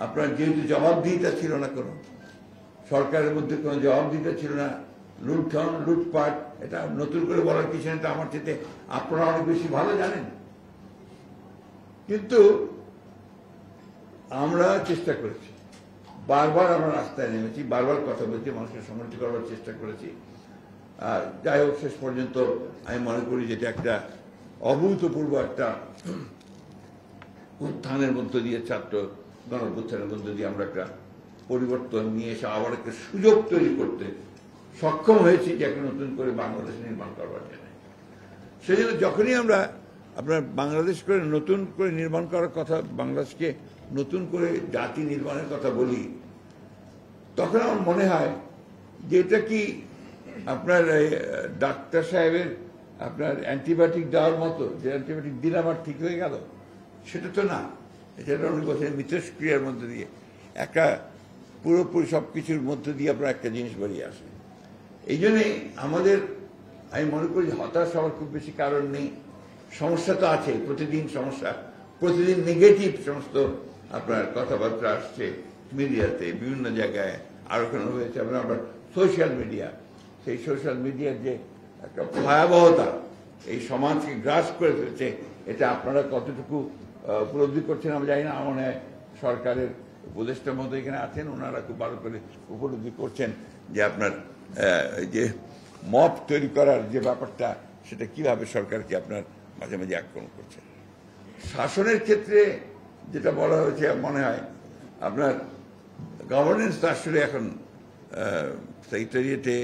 আপনার যেহেতু জবাবদিহিতা ছিল না, কোনো সরকারের মধ্যে কোনো জবাবদিহিতা ছিল না, লুণ্ঠন লুটপাট, এটা নতুন করে বলার কিছু নেই, আমার চেয়ে আপনারা অনেক বেশি ভালো জানেন। কিন্তু আমরা চেষ্টা করেছি, বারবার আমরা রাস্তায় নেমেছি, বারবার কথা বলছি, মানুষকে সমর্থন করবার চেষ্টা করেছি। যাই হোক, শেষ পর্যন্ত আমি মনে করি যেটা একটা অভূতপূর্ব একটা উত্থানের মধ্য দিয়ে, ছাত্র গণঅভ্যুত্থানের মধ্য দিয়ে আমরা একটা পরিবর্তন নিয়ে এসে আবার একটা সুযোগ তৈরি করতে সক্ষম হয়েছি যে একটা নতুন করে বাংলাদেশ নির্মাণ করবার জন্য। সেই জন্য যখনই আমরা আপনার বাংলাদেশ করে নতুন করে নির্মাণ করার কথা, বাংলাদেশকে নতুন করে জাতি নির্মাণের কথা বলি, তখন আমার মনে হয় যে এটা কি আপনার ডাক্তার সাহেবের আপনার অ্যান্টিবায়োটিক দেওয়ার মতো, যে অ্যান্টিবায়োটিক দিলাম আর ঠিক হয়ে গেল, সেটা তো না। এটা অনেক বছর মিথস্ক্রিয়ার মধ্যে দিয়ে একটা পুরোপুরি সব কিছুর মধ্যে দিয়ে আপনার একটা জিনিস বেরিয়ে আসে। এই জন্যে আমাদের, আমি মনে করি হতাশ হওয়ার খুব বেশি কারণ নেই। সমস্যা তো আছে, প্রতিদিন সমস্যা, প্রতিদিন নেগেটিভ সমস্ত আপনার কথাবার্তা আসছে মিডিয়াতে, বিভিন্ন জায়গায় আলোচনা হয়েছে। আপনার সোশ্যাল মিডিয়া, সেই সোশ্যাল মিডিয়ার যে একটা ভয়াবহতা এই সমাজকে গ্রাস করে ফেলছে, এটা আপনারা কতটুকু উপলব্ধি করছেন আমি জানি না। আমার মনে হয় সরকারের উপদেষ্টার মতো এখানে আছেন, ওনারা খুব ভালো করে উপলব্ধি করছেন যে আপনার যে মব তৈরি করার যে ব্যাপারটা, সেটা কিভাবে সরকারকে আপনার মাঝে মাঝে আক্রমণ করছে। শাসনের ক্ষেত্রে যেটা বলা হয়েছে, মনে হয় আপনার গভর্নেন্স তো আসলে এখন সেক্রেটারিয়েটে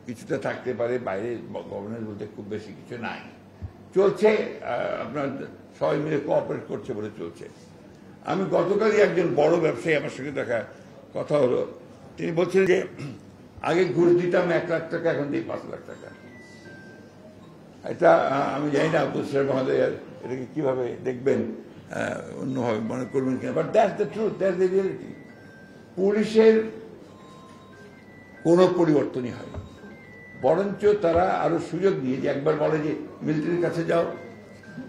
কিছুটা থাকতে পারে, বাইরে গভর্নেন্স বলতে খুব বেশি কিছু নাই, চলছে। আপনার সবাই মিলে কোঅপারেট করছে বলে চলছে। আমি গতকালই একজন বড় ব্যবসায়ী আমার সঙ্গে দেখা কথা হলো, তিনি বলছেন যে আগে ঘুষ দিতাম 1 লাখ টাকা, এখন দিই 5 লাখ টাকা। এটা আমি জানি না আব্দুল সাহেব মহোদয় এটাকে কিভাবে দেখবেন, অন্যভাবে মনে করবেন কিনা, but that's the truth, that's the reality. পুলিশের কোনো পরিবর্তনই হয়, বরঞ্চ তারা আরো সুযোগ দিয়ে, যে একবার বলে যে মিলিটারির কাছে যাও,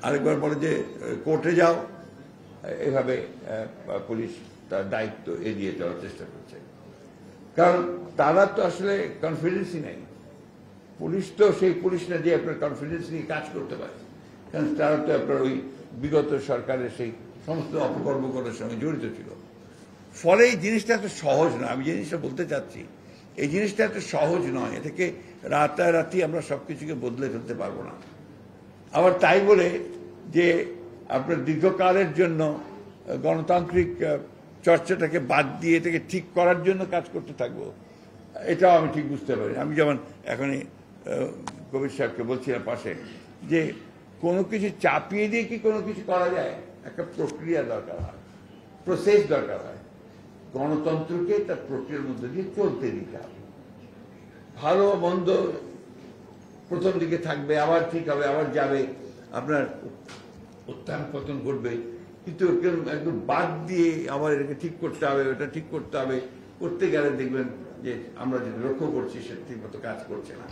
আরেকবার বলে যে কোর্টে যাও, এভাবে পুলিশ তার দায়িত্ব এড়িয়ে যাওয়ার চেষ্টা করছে। কারণ তারা তো আসলে কনফিডেন্সই নেই। পুলিশ তো সেই পুলিশ না যে আপনার কনফিডেন্স নিয়ে কাজ করতে পারে, কারণ তারা তো আপনার ওই বিগত সরকারের সেই সমস্ত অপকর্মকরের সঙ্গে জড়িত ছিল। ফলে এই জিনিসটা এত সহজ নয়। আমি যে জিনিসটা বলতে চাচ্ছি, এই জিনিসটা এত সহজ নয়। এটাকে রাতারাতি আমরা সবকিছুকে বদলে ফেলতে পারবো না। আবার তাই বলে যে আপনার দীর্ঘকালের জন্য গণতান্ত্রিক চর্চাটাকে বাদ দিয়ে এটাকে ঠিক করার জন্য কাজ করতে থাকবো, এটাও আমি ঠিক বুঝতে পারি। আমি যেমন এখনই কবির সাহেবকে বলছিলাম পাশে, যে কোনো কিছু চাপিয়ে দিয়ে কি কোনো কিছু করা যায়? একটা প্রক্রিয়া দরকার হয়, প্রসেস দরকার হয়। গণতন্ত্রকে তার প্রক্রিয়ার মধ্যে দিয়ে চলতে দিতে হবে। ভালো মন্দ প্রথম দিকে থাকবে, আবার ঠিক হবে, আবার যাবে, আপনার উত্থান পতন ঘটবে। কিন্তু একদম বাদ দিয়ে আবার এটাকে ঠিক করতে হবে, ওটা ঠিক করতে হবে, করতে গেলে দেখবেন যে আমরা যেটা লক্ষ্য করছি সেটা ঠিক মতো কাজ করছে না।